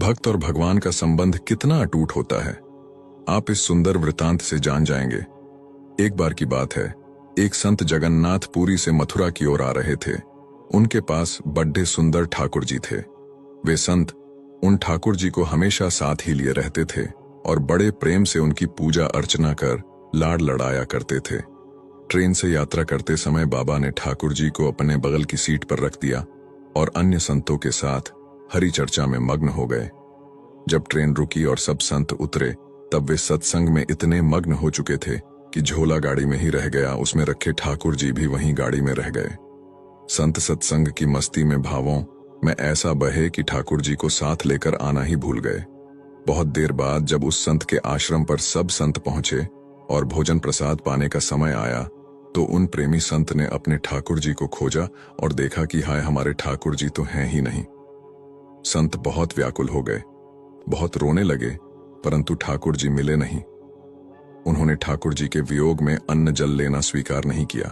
भक्त और भगवान का संबंध कितना अटूट होता है, आप इस सुंदर वृतांत से जान जाएंगे। एक बार की बात है, एक संत जगन्नाथ पुरी से मथुरा की ओर आ रहे थे। उनके पास बड्ढे सुंदर ठाकुर जी थे। वे संत उन ठाकुर जी को हमेशा साथ ही लिए रहते थे और बड़े प्रेम से उनकी पूजा अर्चना कर लाड लड़ाया करते थे। ट्रेन से यात्रा करते समय बाबा ने ठाकुर जी को अपने बगल की सीट पर रख दिया और अन्य संतों के साथ हरि चर्चा में मग्न हो गए। जब ट्रेन रुकी और सब संत उतरे, तब वे सत्संग में इतने मग्न हो चुके थे कि झोला गाड़ी में ही रह गया, उसमें रखे ठाकुर जी भी वहीं गाड़ी में रह गए। संत सत्संग की मस्ती में भावों में ऐसा बहे कि ठाकुर जी को साथ लेकर आना ही भूल गए। बहुत देर बाद जब उस संत के आश्रम पर सब संत पहुंचे और भोजन प्रसाद पाने का समय आया, तो उन प्रेमी संत ने अपने ठाकुर जी को खोजा और देखा कि हाय, हमारे ठाकुर जी तो हैं ही नहीं। संत बहुत व्याकुल हो गए, बहुत रोने लगे, परंतु ठाकुर जी मिले नहीं। उन्होंने ठाकुर जी के वियोग में अन्न जल लेना स्वीकार नहीं किया।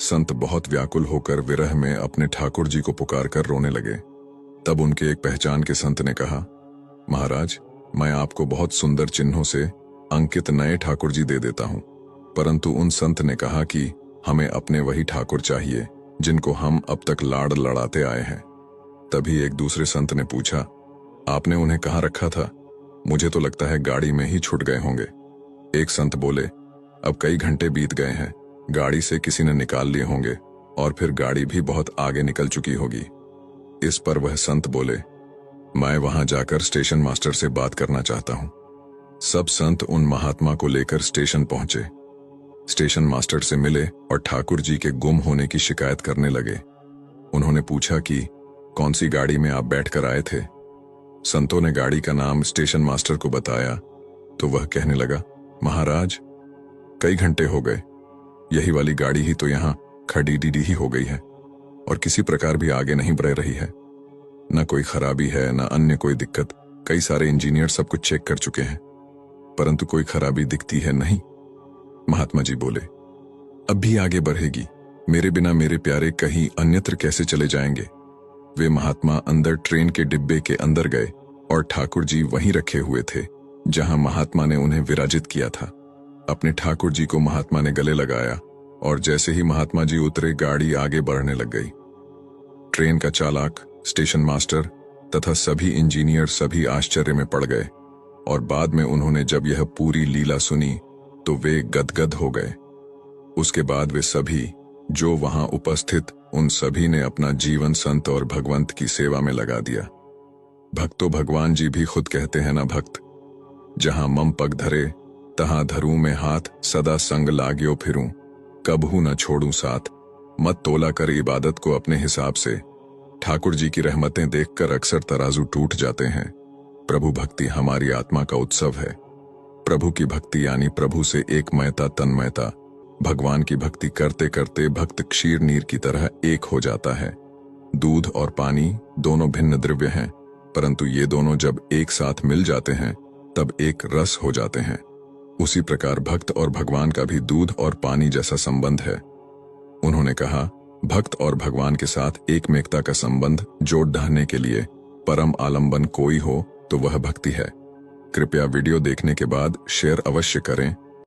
संत बहुत व्याकुल होकर विरह में अपने ठाकुर जी को पुकारकर रोने लगे। तब उनके एक पहचान के संत ने कहा, महाराज, मैं आपको बहुत सुंदर चिन्हों से अंकित नए ठाकुर जी दे देता हूं। परंतु उन संत ने कहा कि हमें अपने वही ठाकुर चाहिए जिनको हम अब तक लाड़ लड़ाते आए हैं। तभी एक दूसरे संत ने पूछा, आपने उन्हें कहाँ रखा था? मुझे तो लगता है गाड़ी में ही छूट गए होंगे। एक संत बोले, अब कई घंटे बीत गए हैं, गाड़ी से किसी ने निकाल लिए होंगे और फिर गाड़ी भी बहुत आगे निकल चुकी होगी। इस पर वह संत बोले, मैं वहां जाकर स्टेशन मास्टर से बात करना चाहता हूं। सब संत उन महात्मा को लेकर स्टेशन पहुंचे। स्टेशन मास्टर से मिले और ठाकुर जी के गुम होने की शिकायत करने लगे। उन्होंने पूछा कि कौन सी गाड़ी में आप बैठकर आए थे? संतों ने गाड़ी का नाम स्टेशन मास्टर को बताया तो वह कहने लगा, महाराज, कई घंटे हो गए, यही वाली गाड़ी ही तो यहाँ खड़ी डीडी ही हो गई है और किसी प्रकार भी आगे नहीं बढ़ रही है। न कोई खराबी है, न अन्य कोई दिक्कत। कई सारे इंजीनियर सब कुछ चेक कर चुके हैं, परंतु कोई खराबी दिखती है नहीं। महात्मा जी बोले, अब भी आगे बढ़ेगी, मेरे बिना मेरे प्यारे कहीं अन्यत्र कैसे चले जाएंगे? वे महात्मा अंदर ट्रेन के डिब्बे के अंदर गए और ठाकुर जी वहीं रखे हुए थे जहां महात्मा ने उन्हें विराजित किया था। अपने ठाकुर जी को महात्मा ने गले लगाया और जैसे ही महात्मा जी उतरे, गाड़ी आगे बढ़ने लग गई। ट्रेन का चालक, स्टेशन मास्टर तथा सभी इंजीनियर सभी आश्चर्य में पड़ गए और बाद में उन्होंने जब यह पूरी लीला सुनी तो वे गदगद हो गए। उसके बाद वे सभी जो वहां उपस्थित, उन सभी ने अपना जीवन संत और भगवंत की सेवा में लगा दिया। भक्तो भगवान जी भी खुद कहते हैं ना, भक्त जहां मम पग धरे तहां धरूं में हाथ, सदा संग लाग्यो फिरूं, कबहू न छोड़ूं साथ। मत तोला कर इबादत को अपने हिसाब से। ठाकुर जी की रहमतें देखकर अक्सर तराजू टूट जाते हैं। प्रभु भक्ति हमारी आत्मा का उत्सव है। प्रभु की भक्ति यानी प्रभु से एकमयता, तन्मयता। भगवान की भक्ति करते करते भक्त क्षीर नीर की तरह एक हो जाता है। दूध और पानी दोनों भिन्न द्रव्य हैं, परंतु ये दोनों जब एक साथ मिल जाते हैं तब एक रस हो जाते हैं। उसी प्रकार भक्त और भगवान का भी दूध और पानी जैसा संबंध है। उन्होंने कहा, भक्त और भगवान के साथ एकमेकता का संबंध जोड़ ढाने के लिए परम आलंबन कोई हो तो वह भक्ति है। कृपया वीडियो देखने के बाद शेयर अवश्य करें